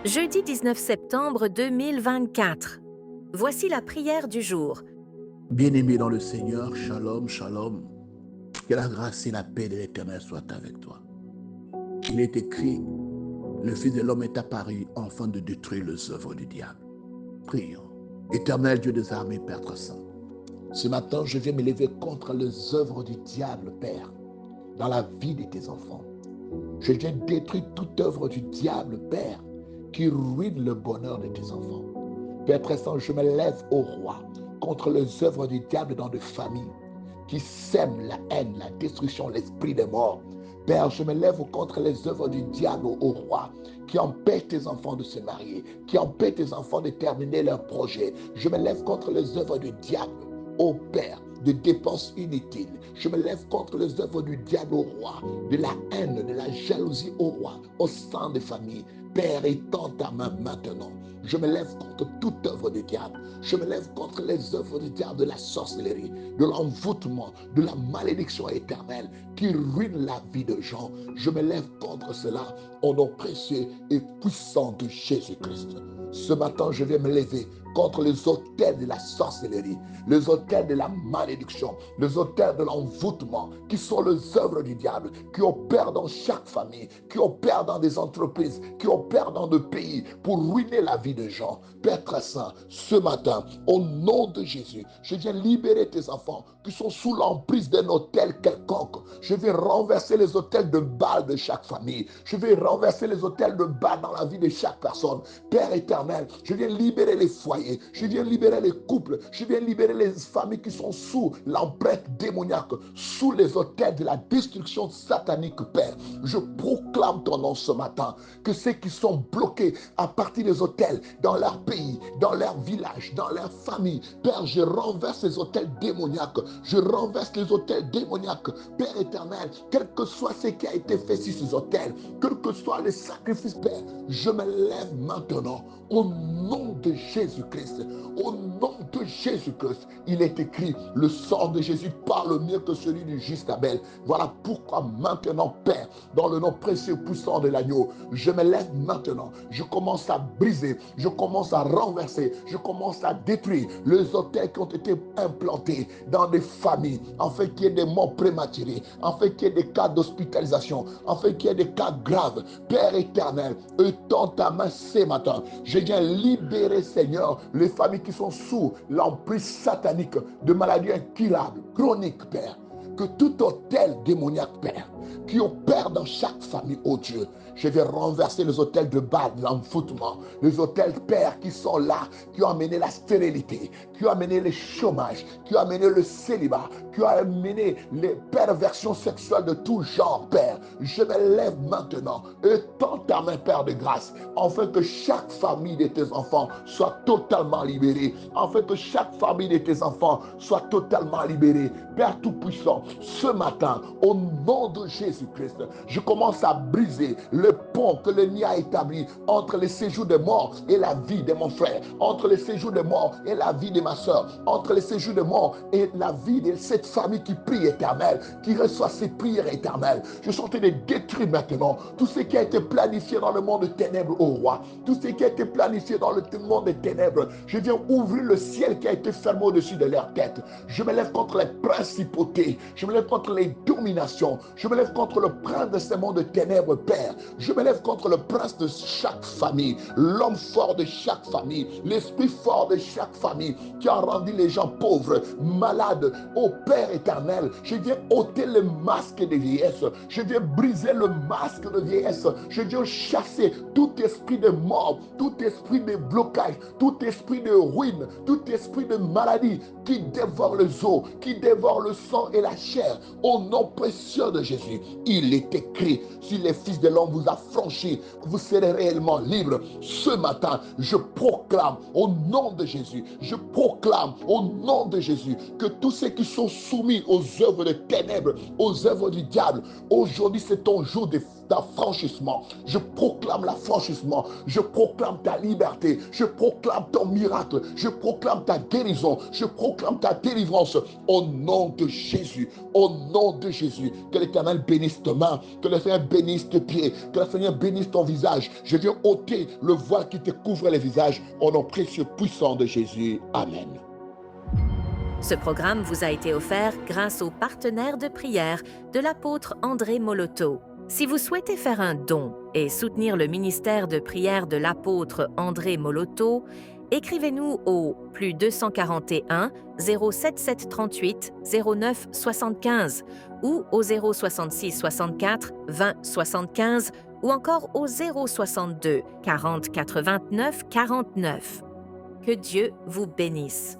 Jeudi 19 septembre 2024. Voici la prière du jour. Bien-aimé dans le Seigneur, shalom, shalom. Que la grâce et la paix de l'Éternel soient avec toi. Il est écrit, le Fils de l'homme est apparu afin de détruire les œuvres du diable. Prions. Éternel Dieu des armées, Père très saint. Ce matin, je viens me lever contre les œuvres du diable, Père, dans la vie de tes enfants. Je viens détruire toute œuvre du diable, Père, qui ruine le bonheur de tes enfants. Père très saint, je me lève au roi contre les œuvres du diable dans des familles qui sèment la haine, la destruction, l'esprit de mort. Père, je me lève contre les œuvres du diable au roi qui empêchent tes enfants de se marier, qui empêchent tes enfants de terminer leurs projets. Je me lève contre les œuvres du diable, ô Père, de dépenses inutiles. Je me lève contre les œuvres du diable au roi, de la haine, de la jalousie au roi, au sein des familles. Père, étends ta main maintenant. Je me lève contre toute œuvre du diable. Je me lève contre les œuvres du diable de la sorcellerie, de l'envoûtement, de la malédiction éternelle qui ruine la vie de gens. Je me lève contre cela au nom précieux et puissant de Jésus-Christ. Ce matin, je vais me lever contre les autels de la sorcellerie, les autels de la malédiction, les autels de l'envoûtement, qui sont les œuvres du diable, qui opèrent dans chaque famille, qui opèrent dans des entreprises, qui opèrent dans des pays pour ruiner la vie de gens. Père très saint, ce matin, au nom de Jésus, je viens libérer tes enfants qui sont sous l'emprise d'un autel quelconque. Je vais renverser les autels de Baal de chaque famille. Je vais renverser les autels de Baal dans la vie de chaque personne. Père éternel, je viens libérer les foyers, je viens libérer les couples, je viens libérer les familles qui sont sous l'empreinte démoniaque, sous les autels de la destruction satanique, Père. Je proclame ton nom ce matin, que ceux qui sont bloqués à partir des autels dans leur pays, dans leur village, dans leur famille, Père, je renverse les autels démoniaques, je renverse les autels démoniaques, Père éternel, quel que soit ce qui a été fait sur ces autels, quel que soit les sacrifices, Père, je me lève maintenant au nom de Jésus-Christ. Au nom de Jésus-Christ, il est écrit, le sang de Jésus parle mieux que celui du juste Abel. Voilà pourquoi maintenant, Père, dans le nom précieux puissant de l'agneau, je me lève maintenant, je commence à briser, je commence à renverser, je commence à détruire les autels qui ont été implantés dans des familles, afin qu'il y ait des morts prématurées, afin qu'il y ait des cas d'hospitalisation, afin qu'il y ait des cas graves. Père éternel, étends ta main ce matin. Je viens libérer, Seigneur, les familles qui sont sous l'emprise satanique de maladies incurables, chroniques, Père. Que tout hôtel démoniaque, Père, qui opère dans chaque famille, oh Dieu, je vais renverser les hôtels de Baal, l'envoûtement, les hôtels, Père, qui sont là, qui ont amené la stérilité, qui ont amené le chômage, qui ont amené le célibat, qui ont amené les perversions sexuelles de tout genre, Père. Je me lève maintenant et tends ta main, Père de grâce, afin que chaque famille de tes enfants soit totalement libérée, afin que chaque famille de tes enfants soit totalement libérée. Père Tout-Puissant, ce matin, au nom de Jésus-Christ, je commence à briser le pont que l'ennemi a établi entre les séjours des morts et la vie de mon frère, entre les séjours des morts et la vie de ma soeur, entre les séjours des morts et la vie de cette famille qui prie éternelle, qui reçoit ses prières éternelles. Je suis en train de détruire maintenant tout ce qui a été planifié dans le monde des ténèbres, au roi, tout ce qui a été planifié dans le monde des ténèbres. Je viens ouvrir le ciel qui a été fermé au-dessus de leur tête. Je me lève contre les principautés, je me lève contre les dominations, je me lève contre le prince de ce monde de ténèbres, Père. Je me lève contre le prince de chaque famille, l'homme fort de chaque famille, l'esprit fort de chaque famille qui a rendu les gens pauvres, malades. Ô Père éternel, je viens ôter le masque de vieillesse, je viens briser le masque de vieillesse, je viens chasser tout esprit de mort, tout esprit de blocage, tout esprit de ruine, tout esprit de maladie qui dévore les os, qui dévore le sang et la chair. Au nom précieux de Jésus, il est écrit, si les fils de l'homme vous affranchissent, vous serez réellement libres. Ce matin, je proclame au nom de Jésus, je proclame au nom de Jésus que tous ceux qui sont soumis aux œuvres de ténèbres, aux œuvres du diable, aujourd'hui c'est ton jour de d'affranchissement. Je proclame l'affranchissement. Je proclame ta liberté. Je proclame ton miracle. Je proclame ta guérison. Je proclame ta délivrance. Au nom de Jésus. Au nom de Jésus. Que l'Éternel bénisse tes mains. Que le Seigneur bénisse tes pieds. Que le Seigneur bénisse ton visage. Je viens ôter le voile qui te couvre les visages. Au nom précieux puissant de Jésus. Amen. Ce programme vous a été offert grâce aux partenaires de prière de l'apôtre André Moloto. Si vous souhaitez faire un don et soutenir le ministère de prière de l'apôtre André Moloto, écrivez-nous au plus 241 07738 09 75 ou au 066 64 20 75 ou encore au 062 40 89 49. Que Dieu vous bénisse.